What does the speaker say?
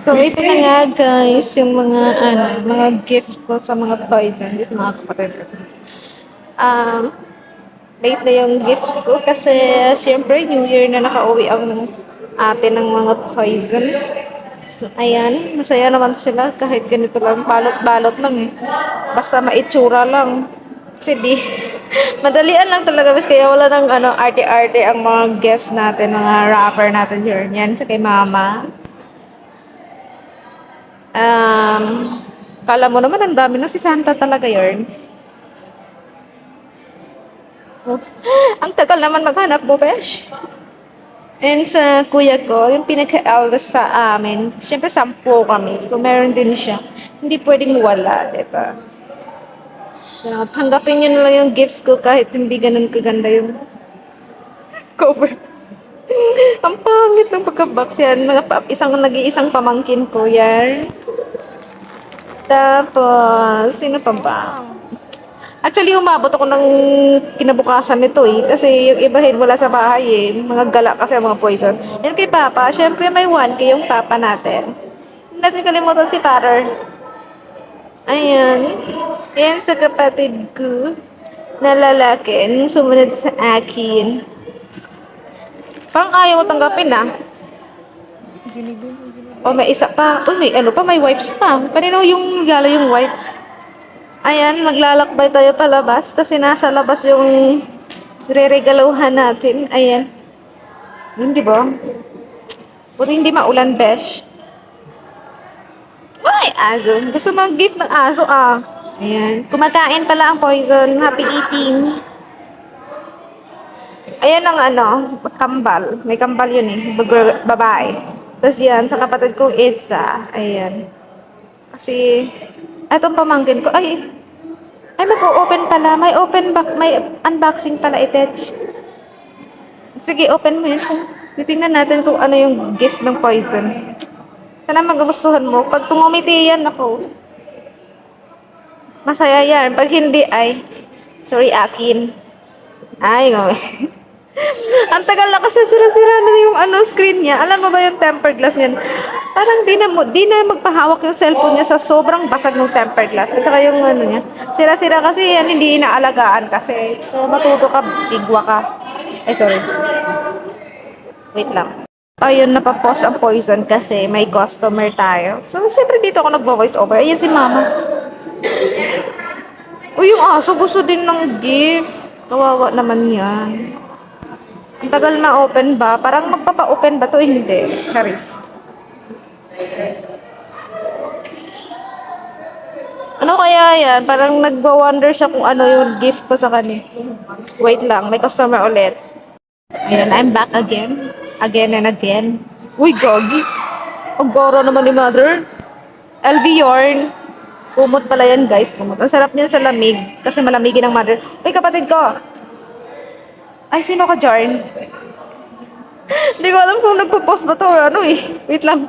So, ito na nga guys, yung mga gift ko sa mga poison, sa mga kapatid ko. Um, Late na yung gifts ko kasi siyempre New Year na nakauwi ang ate ng mga poison. So, ayan, masaya naman sila kahit ganito lang, balot-balot lang eh. Basta maitsura lang. Kasi di, madalian lang talaga bis kaya wala nang arte-arte ang mga gifts natin, mga wrapper natin here. Yan, sa kay mama. Um, Kala mo naman ang dami no, si Santa talaga yarn. Ang tagal naman maghanap mo, besh. And sa kuya ko, yung pinaka-eldest sa amin, siyempre 10 kami. So, meron din siya. Hindi pwedeng wala, diba? So, tanggapin nyo na lang yung gifts ko kahit hindi ganun kaganda yung cover. Ang pangit ng pagka-box yan. Nag-iisang pamangkin ko yan. Tapos, sino pa ba? Actually, umabot ako ng kinabukasan nito eh. Kasi yung ibahin wala sa bahay eh. Mga gala kasi ang mga poison. Yan kay Papa, syempre may 1K yung Papa natin. Hindi natin kalimutan si Pater. Ayan. Yan sa kapatid ko na lalaki. Yung sumunod sa akin. Parang ayaw mo tanggapin ah. O may isa pa. Uy, may ano pa, may wipes pa. Kanino yung regalo yung wipes? Ayan, maglalakbay tayo palabas kasi nasa labas yung re-regaluhan natin. Ayan. Hindi ba? Buti hindi maulan, besh. Ay, aso. Gusto mag-gift ng aso, ah. Ayan. Kumakain pala ang poison. Happy eating. Ayan ang kambal. May kambal yun eh. Babae. Tapos yan, sa kapatid kong isa. Ayan. Kasi, etong pamangkin ko, ay mag-o-open pala. May unboxing pala itech. Sige, open mo yan. Titingnan natin kung ano yung gift ng poison. Sana magugustuhan mo. Pag tumumiti yan, ako. Masaya yan. Pag hindi, sorry, akin. Ay, ang tagal na kasi sira-sira na yung screen niya. Alam mo ba yung tempered glass niyan? Parang di na magpahawak yung cellphone niya sa sobrang basag ng tempered glass. At saka yung niya. Sira-sira kasi yan, hindi inaalagaan kasi. So, matuto ka, bigwa ka. Sorry. Wait lang. Ayun, napapause ang poison kasi may customer tayo. So, syempre dito ako nagvo-voice over. Ayan si mama. Uy, yung aso gusto din ng gift. Kawawa naman yan. Ang tagal na open ba? Parang magpapa-open ba to? Hindi. Charis. Ano kaya yan? Parang nagwa-wonder siya kung ano yung gift ko sa kanya. Wait lang, may customer ulit. Ayan, I'm back again. Again and again. Uy, gogi. Ang goro naman ni mother. LV yarn. Kumot pala yan, guys. Kumot. Ang sarap niyan sa lamig. Kasi malamigin ang mother. Uy, kapatid ko. Ay, sino ka, Jarn? Hindi ko alam kung nagpo-post ba to or ano eh. Wait lang.